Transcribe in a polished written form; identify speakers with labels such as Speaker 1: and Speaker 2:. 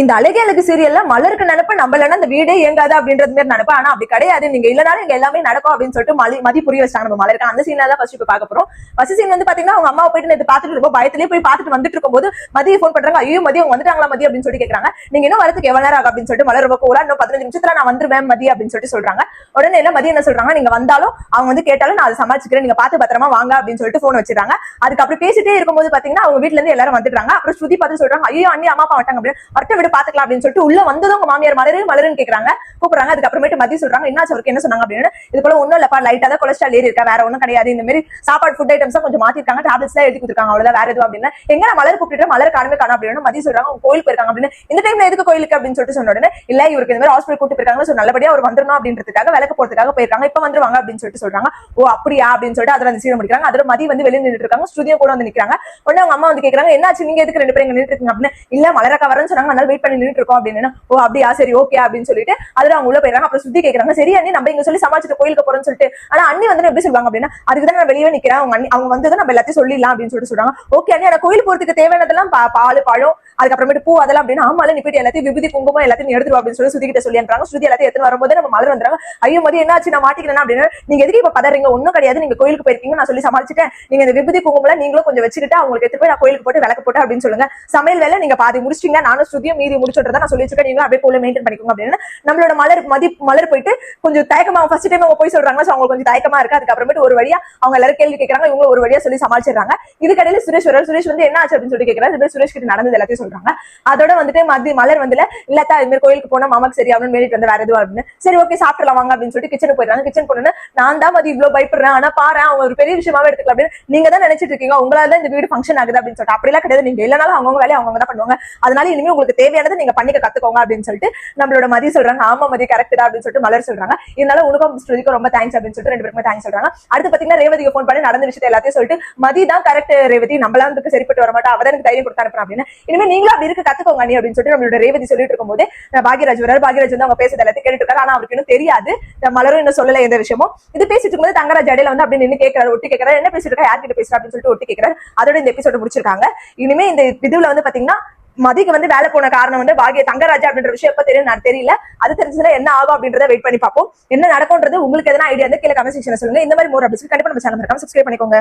Speaker 1: இந்த அழகே அழகு சீரியல்ல மலருக்கு நினைப்ப நம்மளனா இந்த வீடே இயங்காது அப்படின்றது மாதிரி நினைப்பா. ஆனா அப்படி கிடையாது. நீங்க இல்லனாலும் இங்க எல்லாமே நடக்கும் அப்படின்னு சொல்லிட்டு மதி புரிய வச்சாங்க நம்ம மலருக்கு. அந்த சீன் தான் ஃபர்ஸ்ட் இப்ப பார்க்க போறோம். ஃபர்ஸ்ட் சீன் வந்து பாத்தீங்கன்னா அவங்க அம்மாவை போயிட்டு நேத்து பாத்துட்டு ரொம்ப பயத்திலேயே போய் பாத்துட்டு வந்துட்டு இருக்கும்போது மதியை போன் பண்றாங்க. ஐயோ மதி அவங்க வந்துட்டாங்களா மதி அப்படின்னு சொல்லி கேட்கறாங்க. நீங்க இன்னும் வரதுக்கு எவ்வளவு நேரம் ஆகும் அப்படின்னு சொல்லிட்டு மலர் ரொம்ப கூலா இன்னும் 15 நிமிஷத்துல நான் வந்துருவேன் மதி அப்படின்னு சொல்லிட்டு சொல்றாங்க. உடனே என்ன மதி என்ன சொல்றாங்க, நீங்க வந்தாலும் அவங்க வந்து கேட்டாலும் நான் அதை சமாளிச்சுக்கிறேன், நீங்க பார்த்து பத்திரமா வாங்க அப்படின்னு சொல்லிட்டு போன் வச்சிருக்காங்க. அதுக்கப்புறம் பேசிட்டே இருக்கும்போது பாத்தீங்கன்னா அவங்க வீட்டுல இருந்து எல்லாரும் வந்துட்டாங்க. அப்புறம் ஸ்ருதி பார்த்து சொல்றாங்க, ஐயோ அண்ணி அம்மா அப்பா வட்டாங்க அப்படின்னு அவர்கிட்ட விட பாத்துக்கலாம் அப்படின்னு சொல்லிட்டு உள்ள வந்ததும் உங்க மாமியார் மலருன்னு கேக்குறாங்க, கூப்பிடுறாங்க. அதுக்கப்புறமேட்டு மதி சொல்றாங்க, என்னாச்சு அவருக்கு என்ன சொன்னாங்க அப்படின்னு. இது போல ஒன்னும் இல்லப்பா, லைட்டா தான் கொலஸ்ட்ரால் ஏறி இருக்கா, வேற ஒன்னும் கிடையாது, இந்த மாதிரி சாப்பாடு ஃபுட் ஐட்டம்ஸ் கொஞ்சம் மாத்திருக்காங்க, டேப்லெட்ஸ் எல்லாம் எழுதி கொடுத்துருக்காங்க, அவ்வளவுதான், வேற எதுவும் அப்படின்னு. எங்க மலர் கூப்பிட்டு மலர் காணவே காணும் அப்படின்னு மதி சொல்றாங்க. அவங்க கோயிலுக்கு போயிருக்காங்க அப்படின்னு. இந்த டைம்ல எதுக்கு கோயிலுக்கு அப்படின்னு சொல்லிட்டு சொன்ன உடனே இல்ல இவருக்கு இந்த மாதிரி ஹாஸ்பிட்டல் கூட்டு போயிருக்காங்க, சோ நல்லபடியா அவர் வந்துடணும் அப்படின்றதுக்காக விளக்கு போறதுக்காக போயிருக்காங்க, இப்ப வந்துருவாங்க அப்படின்னு சொல்லிட்டு சொல்றாங்க. ஓ அப்படியா அப்படின்னு சொல்லிட்டு அதுல அந்த சீன் முடிக்கிறாங்க. அதுல மதி வந்து வெளியே நின்றுட்டு இருக்காங்க, ஸ்ருதியும் கூட வந்து நிக்கிறாங்க. உடனே அவங்க அம்மா வந்து கேக்குறாங்க, என்னாச்சு நீங்க எதுக்கு 2 பேரும் இங்க நின்றுட்டு இருக்கீங்க அப்படின்னு. இல்ல மலரக்கா வரேன்னு சொன்னாங்க, அதனால வெயிட் பண்ணி நின்றுட்டு இருக்கோம் அப்படின்னு. ஓ அப்படியா சரி ஓகே அப்படின்னு சொல்லிட்டு அதுல அவங்க உள்ள போயிடறாங்க. அப்புறம் சுத்தி கேக்குறாங்க, சரி அண்ணி நம்ம இங்க சொல்லி சமாளிச்சுட்டு கோயிலுக்கு போறோம்னு சொல்லிட்டு. ஆனா அண்ணி வந்து எப்படி சொல்லுவாங்க அப்படின்னா, அதுக்குதான் நான் வெளியே நிக்கிறேன், அவங்க வந்ததும் நம்ம எல்லாத்தையும் சொல்லிடலாம் அப்படின்னு சொல்லிட்டு சொல்றாங்க. ஓகே அண்ணி, ஆனா கோயில் போறதுக்கு தேவையானதெல்லாம் பால் பழம் அதுக்கப்புறமேட்டு பூ அதெல்லாம் அப்படின்னு. ஆமால நீ போயிட்டு எல்லாத்தையும் விபூதி குங்குமம் எல்லாத்தையும் எடுத்துருவா அப்படின்னு சொல்லி ஸ்ருதி கிட்ட சொல்லி அனுப்புறாங்க. ஸ்ருதி எல்லாத்தையும் எடுத்து வரும்போது நம்ம மலர் வந்துறாங்க. ஐயோ மதி என்னாச்சு நான் மாட்டிக்கிறேன் அப்படின்னு. நீங்க எதுக்கு இப்ப பதறீங்க, ஒன்னும் கிடையாது, நீங்க கோயிலுக்கு போயிருக்கீங்க, நான் சொல்லி சமாளிச்சுட்டேன், நீங்க இந்த விபூதி குங்குமம் நீங்களும் கொஞ்சம் வச்சுக்கிட்டு அவங்களுக்கு எடுத்து போய் நான் கோயிலுக்கு போட்டு விளக்கு போட்டு அப்படின்னு சொல்லுங்க. சமையல் வேலை நீங்க பாதி முடிச்சிட்டீங்க, நானும் ஸ்ருதியும் மீதி முடிச்சுட்டு நான் சொல்லி வச்சுக்கேன், நீங்களும் அப்படியே போல மெயின்டைன் பண்ணிக்கோங்க அப்படின்னு. நம்மளோட மலர் போயிட்டு கொஞ்சம் தயக்கமா ஃபர்ஸ்ட் டைம் அவங்க போய் சொல்றாங்க, அவங்களுக்கு கொஞ்சம் தயக்கமா இருக்கு. அதுக்கப்புறமேட்டு ஒரு வழியா அவங்க எல்லாரும் கேள்வி கேட்கறாங்க, இவங்க ஒரு வழியா சொல்லி சமாளிச்சிடறாங்க. இதுக்கடையில சுரேஷ் வந்து என்ன ஆச்சு அப்படின்னு சொல்லி கேட்கறாரு. சுரேஷ் கிட்ட நடந்தது எல்லாத்தையும் சொல்றாங்க. அதோட வந்துட்டு மலர் வந்து இல்லத்தா இது மாதிரி கோயிலுக்கு போனா மாமாக்கு சரி அப்படின்னு வேண்டிட்டு வந்து வேற எதுவும் அப்படின்னு. சரி ஓகே சாப்பிடலாம் வாங்க அப்படின்னு சொல்லிட்டு கிச்சனுக்கு போயிடுறாங்க. கிச்சன் போனோன்னு நான் தான் மதி இவ்வளவு பயப்படுறேன், ஆனா பாரு அவங்க ஒரு பெரிய விஷயமாவே எடுத்துக்கலாம் அப்படின்னு. நீங்க தான் நினைச்சிட்டு இருக்கீங்க உங்களால தான் இந்த வீடு ஃபங்க்ஷன் ஆகுது அப்படின்னு சொல்லிட்டு. அப்படிலாம் கிடையாது, நீங்க இல்லனாலும் அவங்க வேலையை அவங்க தான் பண்ணுவாங்க, அதனால இனிமே உங்களுக்கு தேவையானது நீங்க பண்ணிக்க கத்துக்கோங்க அப்படின்னு சொல்லிட்டு நம்மளோட மதி சொல்றாங்க. ஆமா மதி கரெக்ட் தான் அப்படின்னு சொல்லிட்டு மலர் சொல்றாங்க. இதனால உனக்கும் ஸ்ருதிக்கும் ரொம்ப தேங்க்ஸ் அப்படின்னு சொல்லிட்டு 2 பேருக்குமே தேங்க்ஸ் சொல்றாங்க. அடுத்து பாத்தீங்கன்னா ரேவதிக்கு போன் பண்ணி நடந்த விஷயத்தை எல்லாத்தையும் சொல்லிட்டு மதி தான் கரெக்ட் ரேவதி, நம்மளாம் இதுக்கு சரிப்பட்டு வர மாட்டா, அவதான் எனக்கு தைரியம் கொடுத்தா அனுப்புறேன் அப்படின்னு. இனிமே நீங்களும் அப்படி இருக்க கத்துக்கோங்க நீ அப்படின்னு சொல்லிட்டு நம்மளோட ரேவதி சொல்லிட்டு இருக்கும்போது பாக்யராஜ் வராரு. பாக்யராஜ் வந்து அவங்க பேசுறது எல்லாத்தையும் கேட்டுட்டு இருக்காரு. ஆனா அவருக்கு இன்னும் தெரியாது, மலரும் இன்னும் சொல்லல எந்த விஷயமும். இது பேசிட்டு இருக்கும்போது தங்கராஜ் இடையில வந்து அப்படி நின்று கேட்கறாரு, ஒட்டி கேட்கறாரு, என்ன பேசிட்டு இருக்கா யார்கிட்ட பேசுறா அப்படின்னு சொல்லிட்டு ஒட்டி கேட்கறாரு. அதோட இந்த எபிசோட முடிச்சிருக்காங்க. இனிமே இந்த இதுல வந்து பாத்தீங்கன்னா மதிக்கு வந்து வேலை போன காரணம் வந்து தங்கராஜா அப்படின்ற விஷயம் எப்ப தெரியும் நான் தெரியல. அது தெரிஞ்சதுல என்ன ஆகும் அப்படின்றத வெயிட் பண்ணி பார்ப்போம். என்ன நடக்கும்ன்றது உங்களுக்கு எதனா ஐடியா இருந்தா கீழே கமெண்ட் செக்ஷன்ல சொல்லுங்க. இந்த மாதிரி மோர் அப்டேட்ஸ் கண்டிப்பா நம்ம சேனல் மறக்காம சப்ஸ்கிரைப் பண்ணிக்கோங்க.